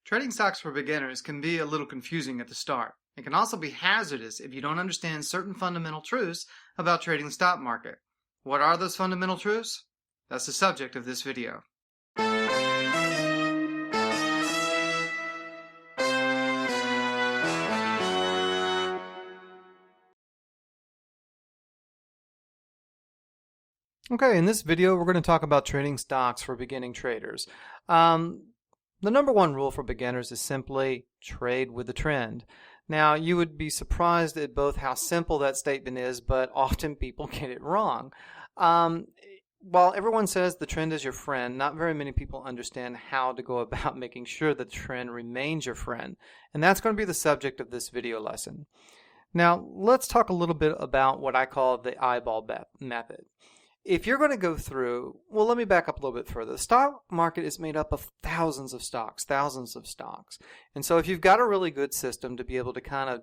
Trading stocks for beginners can be a little confusing at the start. It can also be hazardous if you don't understand certain fundamental truths about trading the stock market. What are those fundamental truths? That's the subject of this video. Okay, in this video we're going to talk about trading stocks for beginning traders. The number one rule for beginners is simply trade with the trend. Now, you would be surprised at both how simple that statement is, but often people get it wrong. While everyone says the trend is your friend, not very many people understand how to go about making sure that the trend remains your friend. And that's going to be the subject of this video lesson. Now, let's talk a little bit about what I call the eyeball method. If you're going to go through, well, let me back up a little bit further. The stock market is made up of thousands of stocks. And so if you've got a really good system to be able to kind of,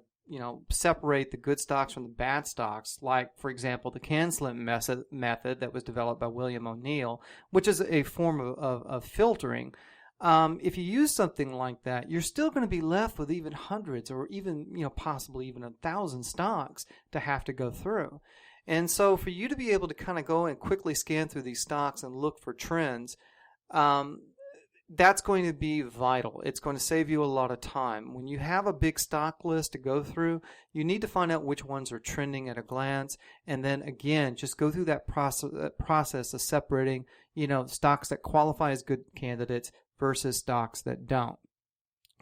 separate the good stocks from the bad stocks, like, for example, the can-slim method that was developed by William O'Neill, which is a form of filtering. If you use something like that, you're still going to be left with even hundreds or even, possibly even 1,000 stocks to have to go through. And so for you to be able to kind of go and quickly scan through these stocks and look for trends, that's going to be vital. It's going to save you a lot of time. When you have a big stock list to go through, you need to find out which ones are trending at a glance. And then again, just go through that process of separating, stocks that qualify as good candidates versus stocks that don't.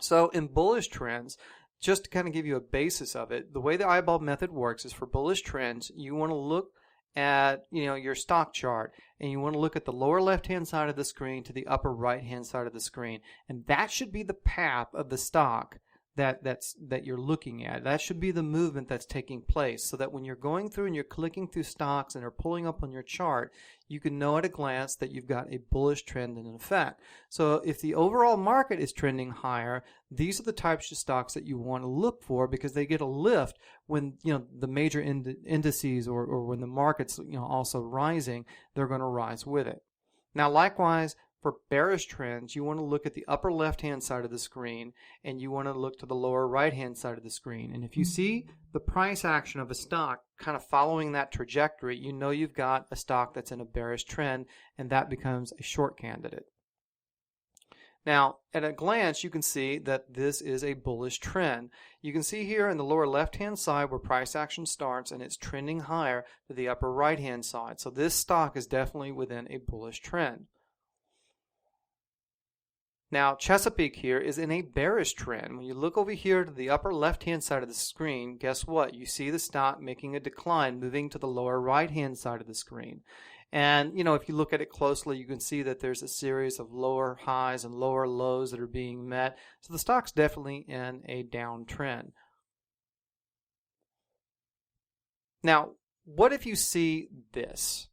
So in bullish trends, just to kind of give you a basis of it, the way the eyeball method works is for bullish trends, you want to look at, your stock chart, and you want to look at the lower left-hand side of the screen to the upper right-hand side of the screen. And that should be the path of the stock that you're looking at. That should be the movement that's taking place, so that when you're going through and you're clicking through stocks and they're pulling up on your chart, you can know at a glance that you've got a bullish trend in effect. So if the overall market is trending higher, these are the types of stocks that you want to look for, because they get a lift when the major indices or when the market's also rising, they're going to rise with it. Now likewise, for bearish trends, you want to look at the upper left-hand side of the screen, and you want to look to the lower right-hand side of the screen. And if you see the price action of a stock kind of following that trajectory, you know you've got a stock that's in a bearish trend, and that becomes a short candidate. Now, at a glance, you can see that this is a bullish trend. You can see here in the lower left-hand side where price action starts, and it's trending higher to the upper right-hand side. So this stock is definitely within a bullish trend. Now, Chesapeake here is in a bearish trend. When you look over here to the upper left-hand side of the screen, guess what? You see the stock making a decline, moving to the lower right-hand side of the screen. And, if you look at it closely, you can see that there's a series of lower highs and lower lows that are being met. So the stock's definitely in a downtrend. Now, what if you see this?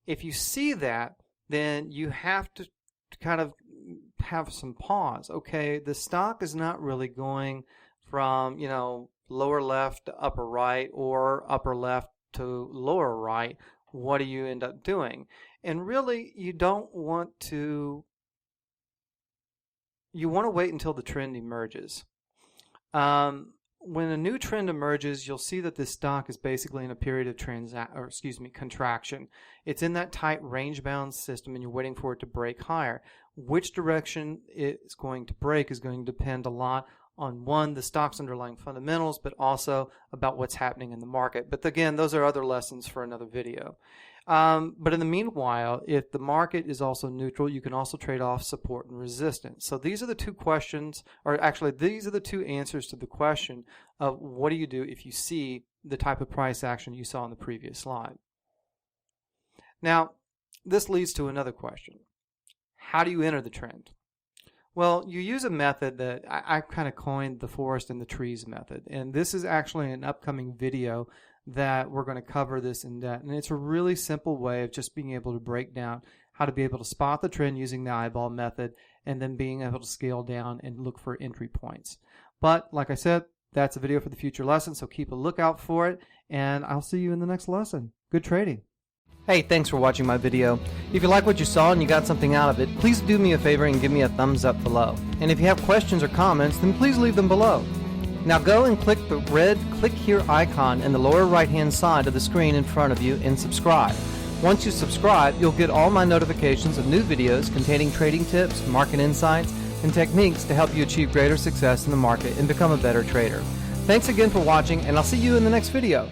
If you see that, then you have to kind of have some pause. Okay, the stock is not really going from, lower left to upper right or upper left to lower right. What do you end up doing? And really, you want to wait until the trend emerges. When a new trend emerges, you'll see that this stock is basically in a period of contraction. It's in that tight range-bound system, and you're waiting for it to break higher. Which direction it's going to break is going to depend a lot on, one, the stock's underlying fundamentals, but also about what's happening in the market. But again, those are other lessons for another video. But in the meanwhile, if the market is also neutral, you can also trade off support and resistance. So these are the two questions, or actually these are the two answers to the question of what do you do if you see the type of price action you saw in the previous slide. Now, this leads to another question. How do you enter the trend? Well, you use a method that I kind of coined the forest and the trees method. And this is actually an upcoming video that we're going to cover this in depth. And it's a really simple way of just being able to break down how to be able to spot the trend using the eyeball method, and then being able to scale down and look for entry points. But like I said, that's a video for the future lesson, so keep a lookout for it, and I'll see you in the next lesson. Good trading. Hey, thanks for watching my video. If you like what you saw and you got something out of it, please do me a favor and give me a thumbs up below. And if you have questions or comments, then please leave them below. Now go and click the red click here icon in the lower right hand side of the screen in front of you and subscribe. Once you subscribe, you'll get all my notifications of new videos containing trading tips, market insights, and techniques to help you achieve greater success in the market and become a better trader. Thanks again for watching, and I'll see you in the next video.